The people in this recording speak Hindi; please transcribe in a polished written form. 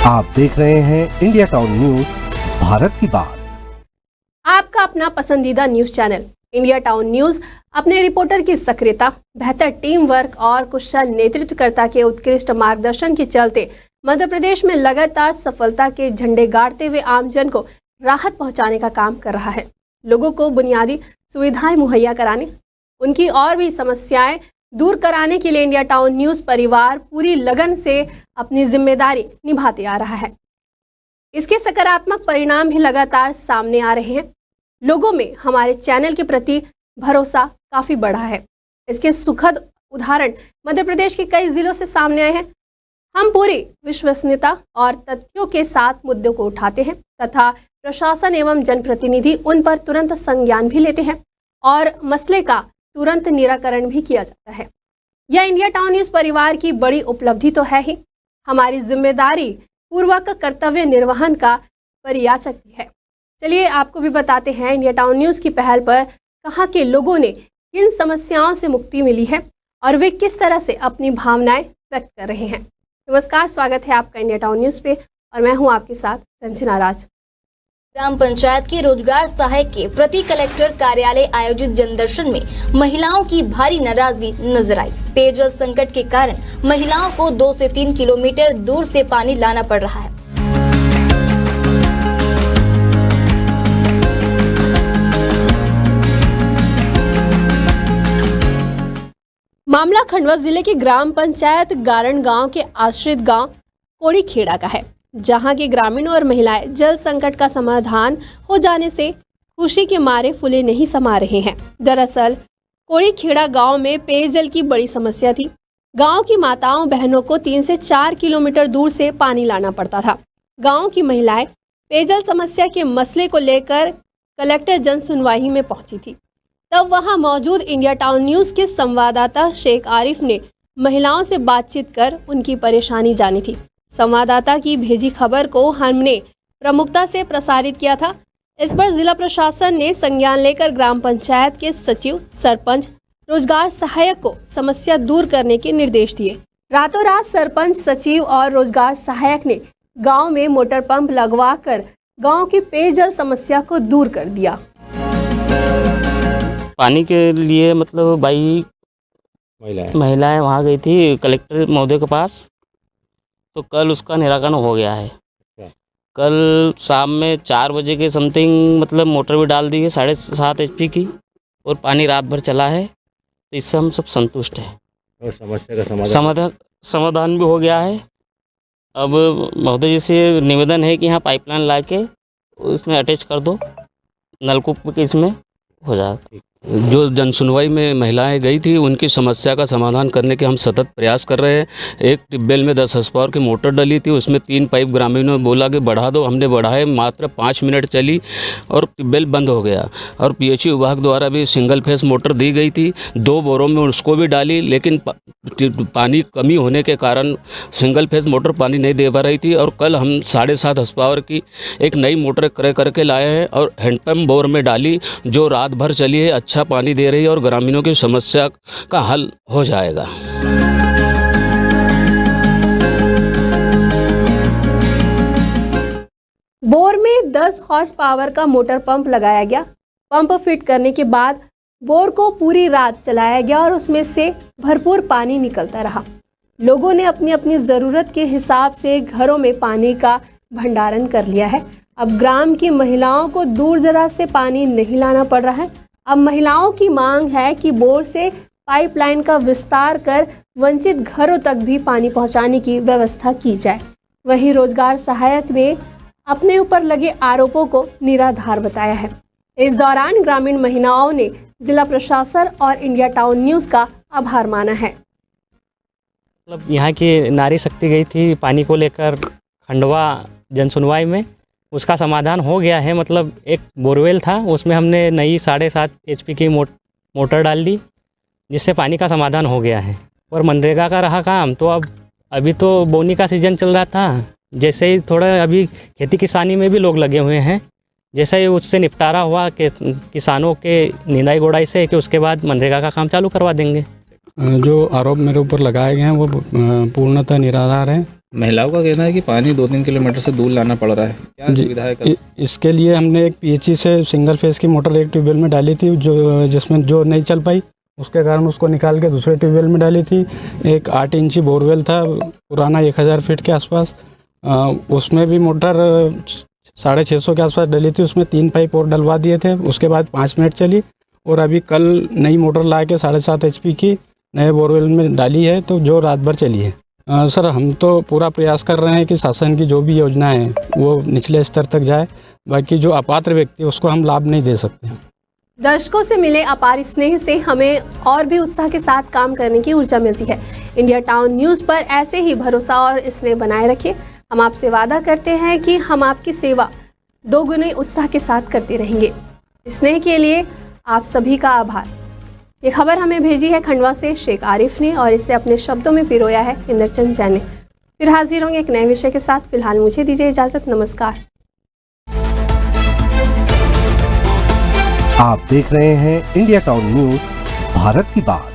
आप देख रहे हैं इंडिया टाउन न्यूज, भारत की बात। आपका अपना पसंदीदा news channel India town news अपने रिपोर्टर की सक्रियता, बेहतर टीम वर्क और कुशल नेतृत्वकर्ता के उत्कृष्ट मार्गदर्शन के चलते मध्य प्रदेश में लगातार सफलता के झंडे गाड़ते हुए आमजन को राहत पहुंचाने का काम कर रहा है। लोगों को बुनियादी सुविधाएं मुहैया कराने, उनकी और भी समस्याएं दूर कराने के लिए इंडिया टाउन न्यूज परिवार पूरी लगन से अपनी जिम्मेदारी निभाते आ रहा है। इसके सकारात्मक परिणाम भी लगातार सामने आ रहे हैं। लोगों में हमारे चैनल के प्रति भरोसा काफी बढ़ा है। इसके सुखद उदाहरण मध्य प्रदेश के कई जिलों से सामने आए हैं। हम पूरी विश्वसनीयता और तथ्यों के साथ मुद्दों को उठाते हैं तथा प्रशासन एवं जनप्रतिनिधि उन पर तुरंत संज्ञान भी लेते हैं और मसले का तुरंत निराकरण भी किया जाता है। यह इंडिया टाउन न्यूज परिवार की बड़ी उपलब्धि तो है ही, हमारी जिम्मेदारी पूर्वक कर्तव्य निर्वहन का परिचायक भी है। चलिए आपको भी बताते हैं इंडिया टाउन न्यूज की पहल पर कहाँ के लोगों ने किन समस्याओं से मुक्ति मिली है और वे किस तरह से अपनी भावनाएं व्यक्त कर रहे हैं। नमस्कार, स्वागत है आपका इंडिया टाउन न्यूज पे और मैं हूं आपके साथ रंजना राज। ग्राम पंचायत के रोजगार सहायक के प्रति कलेक्टर कार्यालय आयोजित जनदर्शन में महिलाओं की भारी नाराजगी नजर आई। पेयजल संकट के कारण महिलाओं को 2 से 3 किलोमीटर दूर से पानी लाना पड़ रहा है। मामला खंडवा जिले के ग्राम पंचायत गारण गांव के आश्रित गांव कोड़ी खेड़ा का है, जहां के ग्रामीण और महिलाएं जल संकट का समाधान हो जाने से खुशी के मारे फूले नहीं समा रहे हैं। दरअसल कोड़ी खेड़ा गांव में पेयजल की बड़ी समस्या थी। गांव की माताओं बहनों को 3 से 4 किलोमीटर दूर से पानी लाना पड़ता था। गांव की महिलाएं पेयजल समस्या के मसले को लेकर कलेक्टर जन सुनवाई में पहुंची थी। तब वहां मौजूद इंडिया टाउन न्यूज के संवाददाता शेख आरिफ ने महिलाओं से बातचीत कर उनकी परेशानी जानी थी। संवाददाता की भेजी खबर को हमने प्रमुखता से प्रसारित किया था। इस पर जिला प्रशासन ने संज्ञान लेकर ग्राम पंचायत के सचिव, सरपंच, रोजगार सहायक को समस्या दूर करने के निर्देश दिए। रातों रात सरपंच, सचिव और रोजगार सहायक ने गांव में मोटर पंप लगवाकर गांव की पेयजल समस्या को दूर कर दिया। पानी के लिए मतलब भाई महिलाएं वहाँ गई थी कलेक्टर महोदय के पास, तो कल उसका निराकरण हो गया है। कल शाम में 4 बजे के समथिंग मतलब मोटर भी डाल दी है 7.5 HP की और पानी रात भर चला है, तो इससे हम सब संतुष्ट हैं और समस्या का समाधान भी हो गया है। अब महोदय जी से निवेदन है कि यहाँ पाइपलाइन ला के उसमें अटैच कर दो, नलकूप के इसमें हो जाएगा। जो जनसुनवाई में महिलाएं गई थी उनकी समस्या का समाधान करने के हम सतत प्रयास कर रहे हैं। एक टिब्बेल में 10 HP की मोटर डली थी, उसमें 3 पाइप ग्रामीणों ने बोला कि बढ़ा दो, हमने बढ़ाए, मात्र 5 मिनट चली और टिब्बेल बंद हो गया। और PHU विभाग द्वारा भी सिंगल फेस मोटर दी गई थी, 2 बोरों में उसको भी डाली, लेकिन पानी कमी होने के कारण सिंगल फेस मोटर पानी नहीं दे पा रही थी। और कल हम 7.5 HP की एक नई मोटर क्रय करके लाए हैं और हैंडपम्प बोर में डाली, जो रात भर चली है, अच्छा पानी दे रही है और ग्रामीणों की समस्या का हल हो जाएगा। बोर में 10 HP का मोटर पंप लगाया गया। पंप फिट करने के बाद बोर को पूरी रात चलाया गया और उसमें से भरपूर पानी निकलता रहा। लोगों ने अपनी अपनी ज़रूरत के हिसाब से घरों में पानी का भंडारण कर लिया है। अब ग्राम की महिलाओं को दूर दराज से पानी नहीं लाना पड़ रहा है। अब महिलाओं की मांग है कि बोर से पाइपलाइन का विस्तार कर वंचित घरों तक भी पानी पहुंचाने की व्यवस्था की जाए। वहीं रोजगार सहायक ने अपने ऊपर लगे आरोपों को निराधार बताया है। इस दौरान ग्रामीण महिलाओं ने जिला प्रशासन और इंडिया टाउन न्यूज का आभार माना है। मतलब यहाँ की नारी शक्ति गई थी पानी को लेकर खंडवा जनसुनवाई में, उसका समाधान हो गया है। मतलब एक बोरवेल था, उसमें हमने नई 7.5 HP की मोटर डाल दी, जिससे पानी का समाधान हो गया है। और मनरेगा का रहा काम, तो अब अभी तो बोनी का सीज़न चल रहा था, जैसे ही थोड़ा अभी खेती किसानी में भी लोग लगे हुए हैं, जैसे ही उससे निपटारा हुआ कि किसानों के निंदाई गोड़ाई से, कि उसके बाद मनरेगा का काम चालू करवा देंगे। जो आरोप मेरे ऊपर लगाए गए हैं वो पूर्णतः निराधार है। महिलाओं का कहना है कि पानी 2-3 किलोमीटर से दूर लाना पड़ रहा है, क्या सुविधा है? इसके लिए हमने एक पीएचई से सिंगल फेस की मोटर एक ट्यूबवेल में डाली थी, जो जिसमें जो नहीं चल पाई, उसके कारण उसको निकाल के दूसरे ट्यूबवेल में डाली थी। एक 8 इंची बोरवेल था पुराना 1000 फीट के आसपास, उसमें भी मोटर 650 के आसपास डली थी, उसमें 3 पाइप और डलवा दिए थे। उसके बाद 5 मिनट चली और अभी कल नई मोटर ला के 7.5 HP की नए बोरवेल में डाली है, तो जो रात भर चली है। सर, हम तो पूरा प्रयास कर रहे हैं कि शासन की जो भी योजनाएं हैं वो निचले स्तर तक जाए, बाकी जो अपात्र व्यक्ति है उसको हम लाभ नहीं दे सकते। दर्शकों से मिले अपार स्नेह से हमें और भी उत्साह के साथ काम करने की ऊर्जा मिलती है। इंडिया टाउन न्यूज़ पर ऐसे ही भरोसा और स्नेह बनाए रखिए। हम आपसे वादा करते हैं कि हम आपकी सेवा दोगुने उत्साह के साथ करते रहेंगे। स्नेह के लिए आप सभी का आभार। ये खबर हमें भेजी है खंडवा से शेख आरिफ ने और इसे अपने शब्दों में पिरोया है इंद्रचंद जैन ने। फिर हाजिर होंगे एक नए विषय के साथ। फिलहाल मुझे दीजिए इजाजत। नमस्कार। आप देख रहे हैं इंडिया टाउन न्यूज, भारत की बात।